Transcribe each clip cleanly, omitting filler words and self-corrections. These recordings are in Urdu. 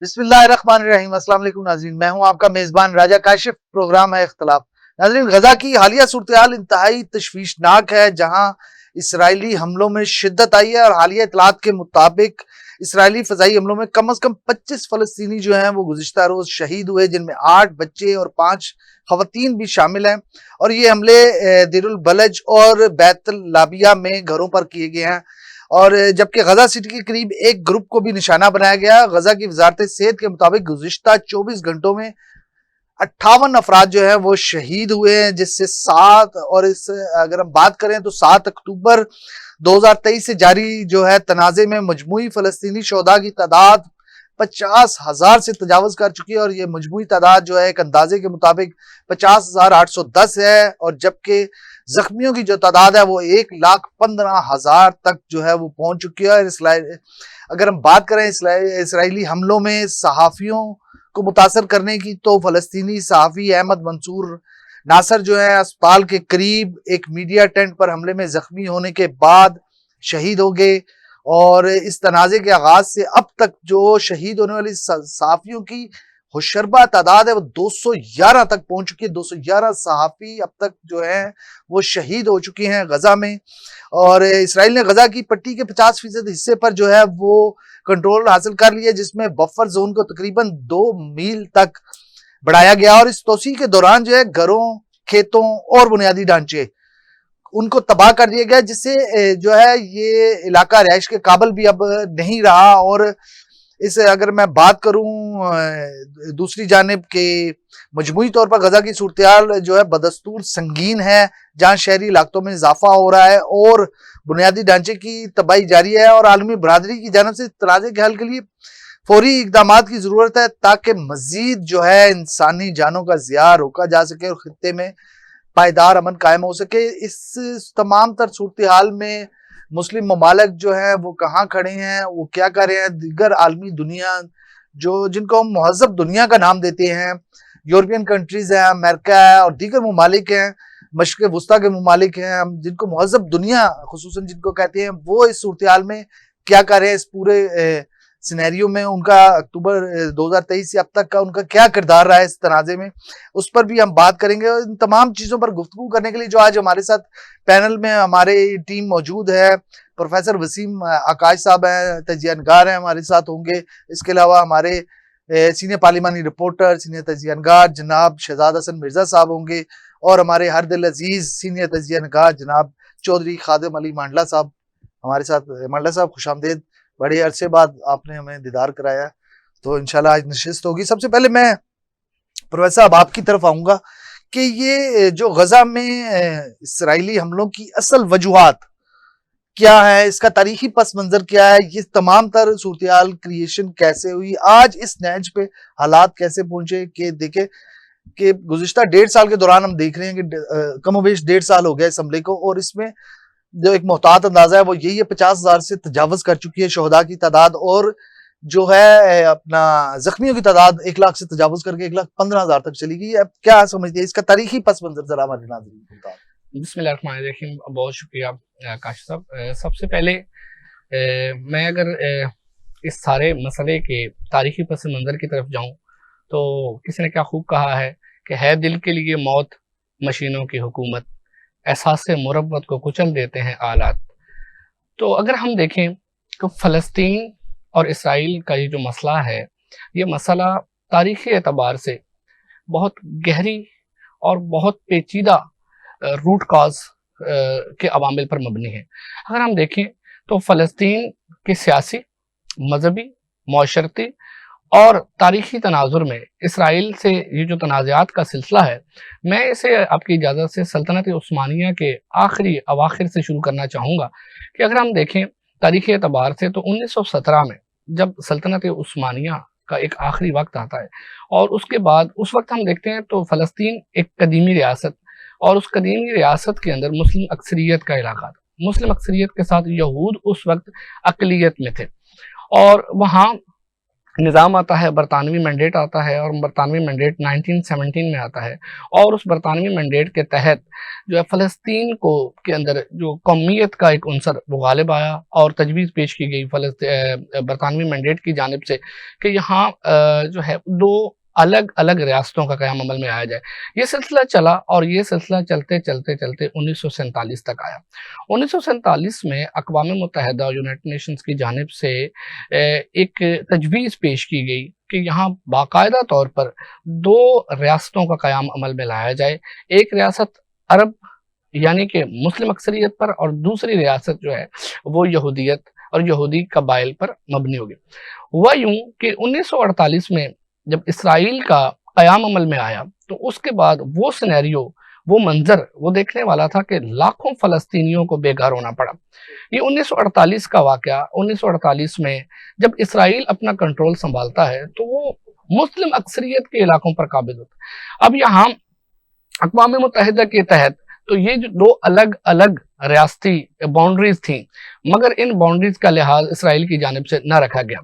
بسم اللہ الرحمن الرحیم۔ السلام علیکم ناظرین، میں ہوں آپ کا میزبان راجہ کاشف، پروگرام ہے اختلاف۔ ناظرین، غزہ کی حالیہ صورتحال انتہائی تشویشناک ہے، جہاں اسرائیلی حملوں میں شدت آئی ہے اور حالیہ اطلاعات کے مطابق اسرائیلی فضائی حملوں میں کم از کم 25 فلسطینی جو ہیں وہ گزشتہ روز شہید ہوئے، جن میں 8 بچے اور 5 خواتین بھی شامل ہیں، اور یہ حملے دیر البلج اور بیت اللابیہ میں گھروں پر کیے گئے ہیں، اور جبکہ غزہ سٹی کے قریب ایک گروپ کو بھی نشانہ بنایا گیا۔ غزہ کی وزارت صحت کے مطابق گزشتہ 24 گھنٹوں میں 58 افراد جو ہیں وہ شہید ہوئے ہیں، جس سے اگر ہم بات کریں تو 7 اکتوبر 2023 سے جاری جو ہے تنازع میں مجموعی فلسطینی شہداء کی تعداد 50,000 سے تجاوز کر چکی ہے، اور یہ مجموعی تعداد جو ہے ایک اندازے کے مطابق 50,810 ہے، اور جبکہ زخمیوں کی جو تعداد ہے وہ 1,15,000 تک جو ہے وہ پہنچ چکی ہے۔ اگر ہم بات کریں اسرائیلی حملوں میں صحافیوں کو متاثر کرنے کی، تو فلسطینی صحافی احمد منصور ناصر جو ہے اسپتال کے قریب ایک میڈیا ٹینٹ پر حملے میں زخمی ہونے کے بعد شہید ہو گئے، اور اس تنازع کے آغاز سے اب تک جو شہید ہونے والی صحافیوں کی ہوشربہ تعداد ہے وہ 211 تک پہنچ چکی ہے۔ 211 صحافی اب تک جو ہیں وہ شہید ہو چکی ہیں غزہ میں، اور اسرائیل نے غزہ کی پٹی کے 50% حصے پر جو ہے وہ کنٹرول حاصل کر لیا، جس میں بفر زون کو تقریباً 2 میل تک بڑھایا گیا، اور اس توسیع کے دوران جو ہے گھروں، کھیتوں اور بنیادی ڈھانچے ان کو تباہ کر دیا گیا، جس سے جو ہے یہ علاقہ رہائش کے قابل بھی اب نہیں رہا۔ اور اگر میں بات کروں دوسری جانب کے مجموعی طور پر غزہ کی صورتحال جو ہے بدستور سنگین ہے، جہاں شہری علاقوں میں اضافہ ہو رہا ہے اور بنیادی ڈھانچے کی تباہی جاری ہے، اور عالمی برادری کی جانب سے تنازع کے حل کے لیے فوری اقدامات کی ضرورت ہے، تاکہ مزید جو ہے انسانی جانوں کا ضیاع روکا جا سکے اور خطے میں پائیدار امن قائم ہو سکے۔ اس تمام تر صورتحال میں مسلم ممالک جو ہیں وہ کہاں کھڑے ہیں، وہ کیا کر رہے ہیں؟ دیگر عالمی دنیا جن کو ہم مہذب دنیا کا نام دیتے ہیں، یورپین کنٹریز ہیں، امریکہ ہے اور دیگر ممالک ہیں، مشرق وسطیٰ کے ممالک ہیں، ہم جن کو مہذب دنیا خصوصاً جن کو کہتے ہیں، وہ اس صورتحال میں کیا کر رہے ہیں؟ اس پورے سینیریو میں ان کا اکتوبر 2023 سے اب تک کا ان کا کیا کردار رہا ہے اس تنازع میں، اس پر بھی ہم بات کریں گے۔ اور ان تمام چیزوں پر گفتگو کرنے کے لیے جو آج ہمارے ساتھ پینل میں ہمارے ٹیم موجود ہے، پروفیسر وسیم آکاش صاحب ہیں، تجزیہ نگار ہیں، ہمارے ساتھ ہوں گے۔ اس کے علاوہ ہمارے سینئر پارلیمانی رپورٹر، سینئر تجزیہ نگار جناب شہزاد حسن مرزا صاحب ہوں گے، اور ہمارے ہر دل عزیز سینئر تجزیہ نگار جناب چودھری خادم علی مانڈلا صاحب ہمارے ساتھ۔ مانڈلا صاحب خوش آمدید، بڑے عرصے بعد آپ نے ہمیں دیدار کرایا، تو انشاءاللہ آج نشست ہوگی۔ سب سے پہلے میں پروفیسر صاحب آپ کی طرف آؤں گا کہ یہ جو غزہ میں اسرائیلی حملوں کی اصل وجوہات کیا ہے، اس کا تاریخی پس منظر کیا ہے، یہ تمام تر صورتحال کریشن کیسے ہوئی، آج اس نہج پہ حالات کیسے پہنچے؟ کہ دیکھیں کہ گزشتہ 1.5 سال کے دوران ہم دیکھ رہے ہیں کہ کم و بیش 1.5 سال ہو گیا اس حملے کو، اور اس میں جو ایک محتاط اندازہ ہے وہ یہی ہے 50,000 سے تجاوز کر چکی ہے شہداء کی تعداد، اور جو ہے اپنا زخمیوں کی تعداد 1 لاکھ سے تجاوز کر کے 1,15,000 تک چلی گئی۔ اب کیا سمجھتے ہیں اس کا تاریخی پس منظر ذرا ہمارے ناظرین کو بتائیں۔ بسم اللہ الرحمن الرحیم، بہت شکریہ کاشف صاحب۔ سب سے پہلے میں اگر اس سارے مسئلے کے تاریخی پس منظر کی طرف جاؤں تو کسی نے کیا خوب کہا ہے کہ ہے دل کے لیے موت مشینوں کی حکومت، احساس مربت کو کچل دیتے ہیں آلات۔ تو اگر ہم دیکھیں کہ فلسطین اور اسرائیل کا یہ جو مسئلہ ہے، یہ مسئلہ تاریخی اعتبار سے بہت گہری اور بہت پیچیدہ روٹ کاز کے عوامل پر مبنی ہے۔ اگر ہم دیکھیں تو فلسطین کے سیاسی، مذہبی، معاشرتی اور تاریخی تناظر میں اسرائیل سے یہ جو تنازعات کا سلسلہ ہے، میں اسے آپ کی اجازت سے سلطنت عثمانیہ کے آخری اواخر سے شروع کرنا چاہوں گا کہ اگر ہم دیکھیں تاریخی اعتبار سے تو 1917 میں جب سلطنت عثمانیہ کا ایک آخری وقت آتا ہے، اور اس کے بعد اس وقت ہم دیکھتے ہیں تو فلسطین ایک قدیمی ریاست، اور اس قدیمی ریاست کے اندر مسلم اکثریت کا علاقہ تھا۔ مسلم اکثریت کے ساتھ یہود اس وقت اقلیت میں تھے، اور وہاں نظام آتا ہے، برطانوی مینڈیٹ آتا ہے، اور برطانوی مینڈیٹ 1917 میں آتا ہے، اور اس برطانوی مینڈیٹ کے تحت جو ہے فلسطین کے اندر جو قومیت کا ایک عنصر وہ غالب آیا، اور تجویز پیش کی گئی برطانوی مینڈیٹ کی جانب سے کہ یہاں جو ہے دو الگ الگ ریاستوں کا قیام عمل میں آیا جائے۔ یہ سلسلہ چلا، اور یہ سلسلہ چلتے چلتے چلتے 1947 تک آیا۔ 1947 میں اقوام متحدہ اور یونائٹڈ نیشنز کی جانب سے ایک تجویز پیش کی گئی کہ یہاں باقاعدہ طور پر دو ریاستوں کا قیام عمل میں لایا جائے، ایک ریاست عرب یعنی کہ مسلم اکثریت پر، اور دوسری ریاست جو ہے وہ یہودیت اور یہودی قبائل پر مبنی ہوگی۔ ہوا یوں کہ 1948 میں جب اسرائیل کا قیام عمل میں آیا تو اس کے بعد وہ سینیریو، وہ منظر وہ دیکھنے والا تھا کہ لاکھوں فلسطینیوں کو بے گھر ہونا پڑا۔ یہ 1948 کا واقعہ، 1948 میں جب اسرائیل اپنا کنٹرول سنبھالتا ہے تو وہ مسلم اکثریت کے علاقوں پر قابض ہوتا ہے۔ اب یہاں اقوام متحدہ کے تحت تو یہ جو دو الگ الگ ریاستی باؤنڈریز تھیں، مگر ان باؤنڈریز کا لحاظ اسرائیل کی جانب سے نہ رکھا گیا۔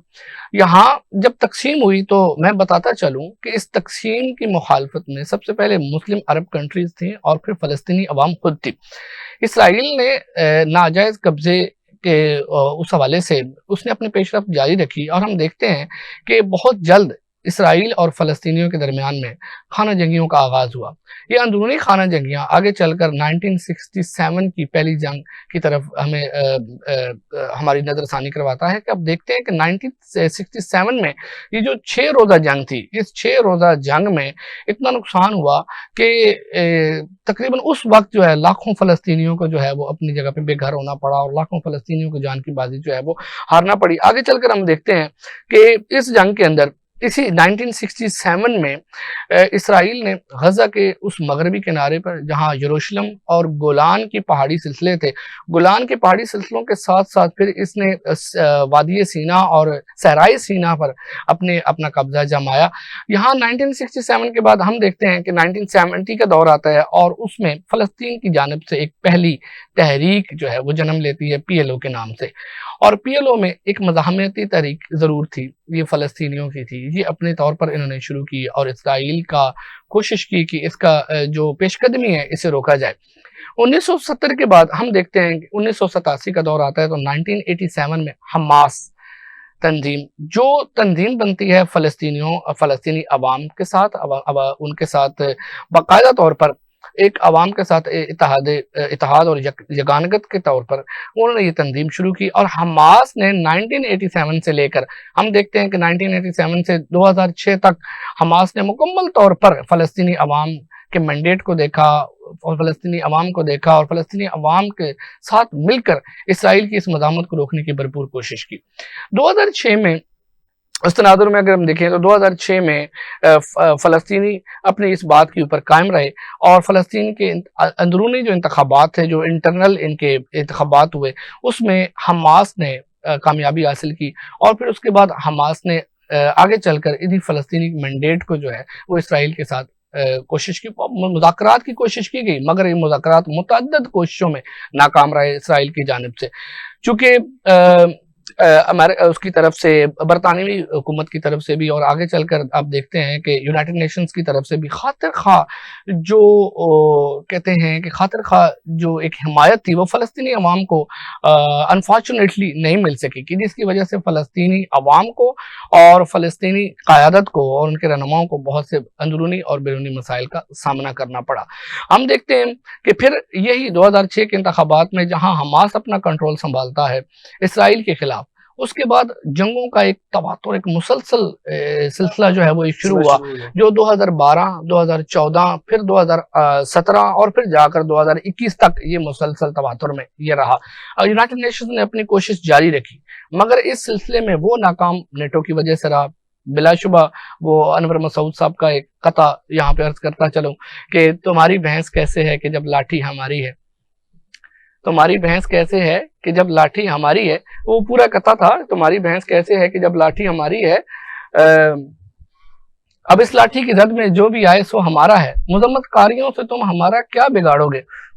یہاں جب تقسیم ہوئی تو میں بتاتا چلوں کہ اس تقسیم کی مخالفت میں سب سے پہلے مسلم عرب کنٹریز تھیں، اور پھر فلسطینی عوام خود تھی۔ اسرائیل نے ناجائز قبضے کے اس حوالے سے اس نے اپنی پیش رفت جاری رکھی، اور ہم دیکھتے ہیں کہ بہت جلد اسرائیل اور فلسطینیوں کے درمیان میں خانہ جنگیوں کا آغاز ہوا۔ یہ اندرونی خانہ جنگیاں آگے چل کر 1967 کی پہلی جنگ کی طرف ہمیں ہماری نظر ثانی کرواتا ہے کہ اب دیکھتے ہیں کہ 1967 میں یہ جو 6 روزہ جنگ تھی، اس 6 روزہ جنگ میں اتنا نقصان ہوا کہ تقریباً اس وقت جو ہے لاکھوں فلسطینیوں کو جو ہے وہ اپنی جگہ پہ بے گھر ہونا پڑا، اور لاکھوں فلسطینیوں کو جان کی بازی جو ہے وہ ہارنا پڑی۔ آگے چل کر ہم دیکھتے ہیں کہ اس جنگ کے اندر اسی 1967 میں اسرائیل نے غزہ کے اس مغربی کنارے پر جہاں یروشلم اور گولان کی پہاڑی سلسلے تھے، گولان کے پہاڑی سلسلوں کے ساتھ ساتھ پھر اس نے وادی سینا اور صحرائی سینا پر اپنا قبضہ جمایا۔ یہاں 1967 کے بعد ہم دیکھتے ہیں کہ 1970 کا دور آتا ہے، اور اس میں فلسطین کی جانب سے ایک پہلی تحریک جو ہے وہ جنم لیتی ہے PLO کے نام سے، اور PLO میں ایک مزاحمتی تحریک ضرور تھی، یہ فلسطینیوں کی تھی۔ یہ اپنے طور پر انہوں نے شروع کی، اور اسرائیل کا کوشش کی کہ اس کا جو پیش قدمی ہے اسے روکا جائے۔ 1970 کے بعد ہم دیکھتے ہیں کہ 1987 کا دور آتا ہے، تو 1987 میں حماس تنظیم جو تنظیم بنتی ہے فلسطینی عوام کے ساتھ، ان کے ساتھ باقاعدہ طور پر ایک عوام کے ساتھ اتحاد اور یگانگت کے طور پر انہوں نے یہ تنظیم شروع کی، اور حماس نے 1987 سے لے کر ہم دیکھتے ہیں کہ 1987 سے 2006 تک حماس نے مکمل طور پر فلسطینی عوام کے مینڈیٹ کو دیکھا، اور فلسطینی عوام کو دیکھا، اور فلسطینی عوام کے ساتھ مل کر اسرائیل کی اس مزاحمت کو روکنے کی بھرپور کوشش کی۔ 2006 میں اس تناظر میں اگر ہم دیکھیں تو 2006 میں فلسطینی اپنی اس بات کے اوپر قائم رہے، اور فلسطین کے اندرونی جو انتخابات تھے، جو انٹرنل ان کے انتخابات ہوئے، اس میں حماس نے کامیابی حاصل کی، اور پھر اس کے بعد حماس نے آگے چل کر انہی فلسطینی مینڈیٹ کو جو ہے وہ اسرائیل کے ساتھ کوشش کی، مذاکرات کی کوشش کی گئی، مگر یہ مذاکرات متعدد کوششوں میں ناکام رہے اسرائیل کی جانب سے، چونکہ اس کی طرف سے برطانوی حکومت کی طرف سے بھی، اور آگے چل کر آپ دیکھتے ہیں کہ یونائٹڈ نیشنز کی طرف سے بھی خاطر خواہ جو کہتے ہیں کہ خاطر خواہ جو ایک حمایت تھی وہ فلسطینی عوام کو انفارچونیٹلی نہیں مل سکی، کہ جس کی وجہ سے فلسطینی عوام کو اور فلسطینی قیادت کو اور ان کے رہنماؤں کو بہت سے اندرونی اور بیرونی مسائل کا سامنا کرنا پڑا۔ ہم دیکھتے ہیں کہ پھر یہی 2006 کے انتخابات میں جہاں حماس اپنا کنٹرول سنبھالتا ہے اسرائیل کے خلاف، اس کے بعد جنگوں کا ایک تواتر، ایک مسلسل سلسلہ جو ہے وہ شروع ہوا، جو 2012 2014 پھر 2017 اور پھر جا کر 2021 تک یہ مسلسل تواتر میں یہ رہا۔ یونائٹڈ نیشنز نے اپنی کوشش جاری رکھی، مگر اس سلسلے میں وہ ناکام نیٹو کی وجہ سے رہا۔ بلا شبہ وہ انور مسعود صاحب کا ایک قطع یہاں پہ عرض کرتا چلوں کہ تمہاری بھینس کیسے ہے کہ جب لاٹھی ہماری ہے، تمہاری بھینس کیسے ہے کہ جب لاٹھی ہماری ہے، وہ پورا قطع تھا، تمہاری بھینس کیسے ہے کہ جب لاٹھی ہماری ہے، اب اس لاٹھی کی زد میں جو بھی آئے سو ہمارا ہے، مذمت کاریوں سے تم ہمارا کیا بگاڑو گے،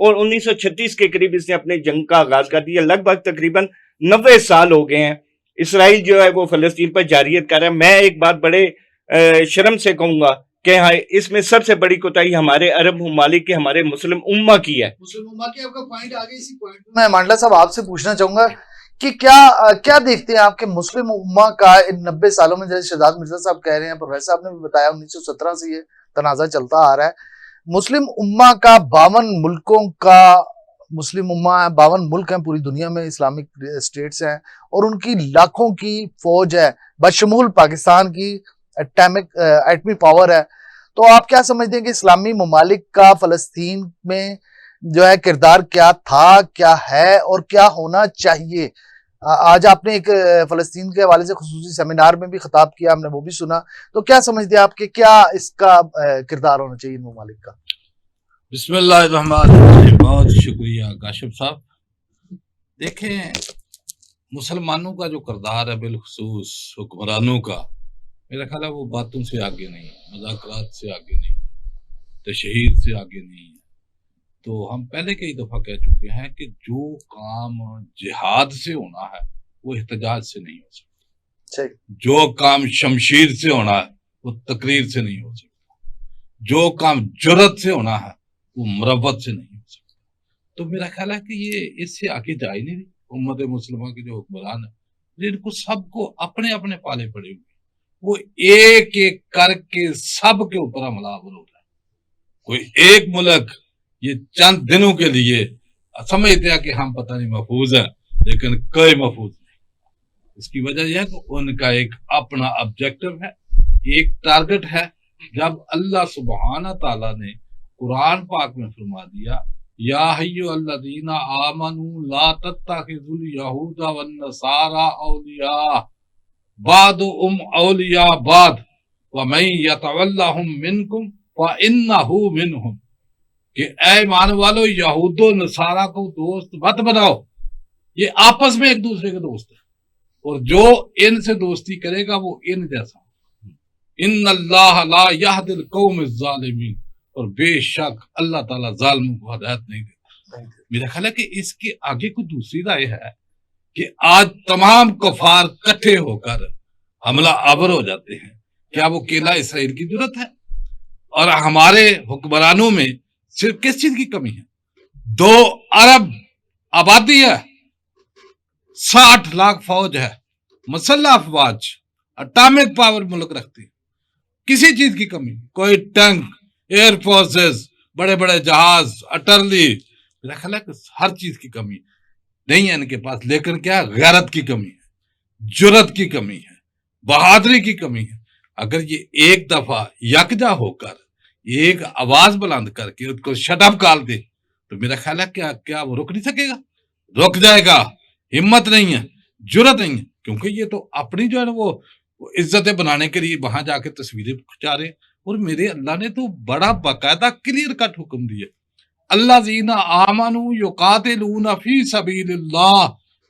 اور 1936 کے قریب اس نے اپنے جنگ کا آغاز کر دیا. لگ بھگ تقریباً 90 سال ہو گئے ہیں اسرائیل جو ہے وہ فلسطین پر جارحیت کر رہا ہے. میں ایک بات بڑے شرم سے کہوں گا کہ اس میں سب سے بڑی کوتاہی ہمارے عرب ممالک کے، ہمارے مسلم امہ کی ہے. مسلم امہ کی آپ کا پوائنٹ آگے، اسی پوائنٹ میں مانڈلا صاحب آپ سے پوچھنا چاہوں گا کہ کیا دیکھتے ہیں آپ کے مسلم امہ کا ان 90 سالوں میں، جیسے شہزاد مرزا صاحب کہہ رہے ہیں، پروفیسر صاحب نے بھی بتایا 1917 سے یہ تنازع چلتا آ رہا ہے، مسلم امہ کا 52 ملکوں کا مسلم امہ ہے، 52 ملک ہیں پوری دنیا میں، اسلامک اسٹیٹس ہیں، اور ان کی لاکھوں کی فوج ہے بشمول پاکستان کی ایٹمی پاور ہے. تو آپ کیا سمجھتے ہیں کہ اسلامی ممالک کا فلسطین میں جو ہے کردار کیا تھا، کیا ہے اور کیا ہونا چاہیے؟ آج آپ نے ایک فلسطین کے حوالے سے خصوصی سیمینار میں بھی خطاب کیا، ہم نے وہ بھی سنا. تو کیا سمجھتے ہیں آپ کہ کیا اس کا کردار ہونا چاہیے ان ممالک کا؟ بسم اللہ الرحمن الرحیم. بہت شکریہ کاشف صاحب. دیکھیں مسلمانوں کا جو کردار ہے بالخصوص حکمرانوں کا، میرا خیال ہے وہ باتوں سے آگے نہیں ہے، مذاکرات سے آگے نہیں ہے، تشہیر سے آگے نہیں ہے. تو ہم پہلے کئی دفعہ کہہ چکے ہیں کہ جو کام جہاد سے ہونا ہے وہ احتجاج سے نہیں ہو سکتا، جو کام شمشیر سے ہونا ہے وہ تقریر سے نہیں ہو سکتا، جو کام جرأت سے ہونا ہے وہ مروت سے نہیں ہو سکتا. تو میرا خیال ہے کہ یہ اس سے آگے جا ہی نہیں رہی. امت مسلمہ کے جو حکمران ہیں جن کو سب کو اپنے اپنے پالے پڑے ہوئے، وہ ایک ایک کر کے سب کے اوپر حملہ آور ہو رہا ہے. کوئی ایک ملک یہ چند دنوں کے لیے سمجھتے ہیں کہ ہم پتہ نہیں محفوظ ہیں، لیکن کوئی محفوظ نہیں. اس کی وجہ یہ ہے کہ ان کا ایک اپنا آبجیکٹو ہے، ایک ٹارگٹ ہے. جب اللہ سبحانہ تعالیٰ نے قرآن پاک میں فرما دیا یا ایھا الذین آمنوا لا تتخذوا الیہود والنصارى اولیاء بعضهم اولیاء بعض ومن یتولہم منکم فانہ منہم، کہ اے ایمان والو یہود و نصارہ کو دوست مت بناؤ، یہ آپس میں ایک دوسرے کے دوست ہیں، اور جو ان سے دوستی کرے گا وہ ان جیسا. ان اللہ لا یہدی القوم الظالمین، اور بے شک اللہ تعالیٰ ظالموں کو ہدایت نہیں دیتا. میرا خیال ہے کہ اس کے آگے کوئی دوسری رائے ہے کہ آج تمام کفار کٹھے ہو کر حملہ آور ہو جاتے ہیں. کیا وہ کیلا اسرائیل کی ضرورت ہے؟ اور ہمارے حکمرانوں میں صرف کس چیز کی کمی ہے؟ 2 ارب آبادی ہے، 60 لاکھ فوج ہے، مسلح افواج، اٹامک پاور ملک رکھتی ہے. کسی چیز کی کمی، کوئی ٹینک، ایئر فورسز، بڑے بڑے جہاز، اٹرلی، میرا خیال ہے کہ ہر چیز کی کمی نہیں ہے ان کے پاس. لیکن کیا غیرت کی کمی ہے، جرأت کی کمی ہے، بہادری کی کمی ہے. اگر یہ ایک دفعہ یکجا ہو کر ایک آواز بلند کر کے اس کو شٹ اپ کال دے تو میرا خیال ہے کیا وہ رک نہیں سکے گا؟ رک جائے گا. ہمت نہیں ہے، جرأت نہیں ہے، کیونکہ یہ تو اپنی جو ہے نا وہ عزتیں بنانے کے لیے وہاں جا کے تصویریں کھچا رہے ہیں. اور میرے اللہ نے تو بڑا باقاعدہ کلیئر کٹ حکم دیا، الذین آمنوا یقاتلون فی سبیل اللہ،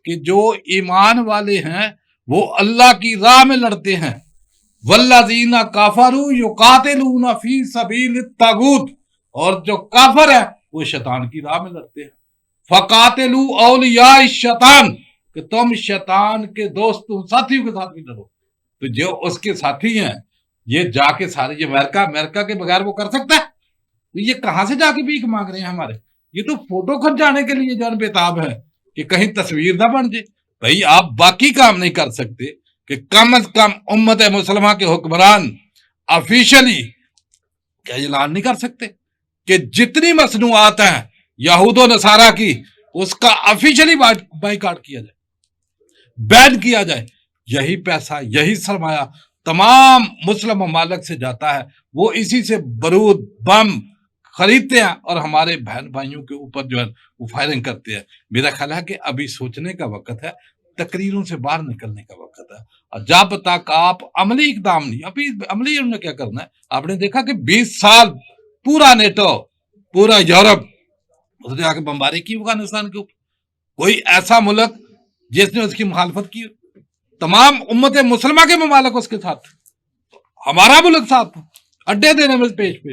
کہ جو ایمان والے ہیں وہ اللہ کی راہ میں لڑتے ہیں. والذین کفروا یقاتلون فی سبیل الطاغوت، اور جو کافر ہیں وہ شیطان کی راہ میں لڑتے ہیں. فقاتلوا اولیاء الشیطان، کہ تم شیطان کے دوستوں ساتھیوں کے ساتھ بھی لڑو. تو جو اس کے ساتھی ہیں یہ جا کے سارے، یہ امریکہ کے بغیر وہ کر سکتا ہے؟ یہ کہاں سے جا کے بھیک مانگ رہے ہیں ہمارے؟ یہ تو فوٹو کھنچ جانے کے لیے جان بےتاب ہے کہ کہیں تصویر نہ بن جائے. بھائی آپ باقی کام نہیں کر سکتے کہ کم از کم امت مسلمہ کے حکمران آفیشلی کیا اعلان نہیں کر سکتے کہ جتنی مصنوعات ہیں یہود و نصارہ کی اس کا آفیشلی بائیکاٹ کیا جائے، بین کیا جائے. یہی پیسہ، یہی سرمایہ تمام مسلم ممالک سے جاتا ہے، وہ اسی سے بارود بم خریدتے ہیں اور ہمارے بہن بھائیوں کے اوپر جو ہے وہ فائرنگ کرتے ہیں. میرا خیال ہے کہ ابھی سوچنے کا وقت ہے، تقریروں سے باہر نکلنے کا وقت ہے. اور جب تک آپ عملی اقدام نہیں، ابھی عملی انہوں نے کیا کرنا ہے؟ آپ نے دیکھا کہ 20 سال پورا نیٹو، پورا یورپ اس نے آ کے بمباری کی افغانستان کے اوپر. کوئی ایسا ملک جس نے اس کی مخالفت کی؟ تمام امت مسلمہ کے ممالک اس کے ساتھ، ہمارا ملک ساتھ اڈے دینے میں پیش پہ.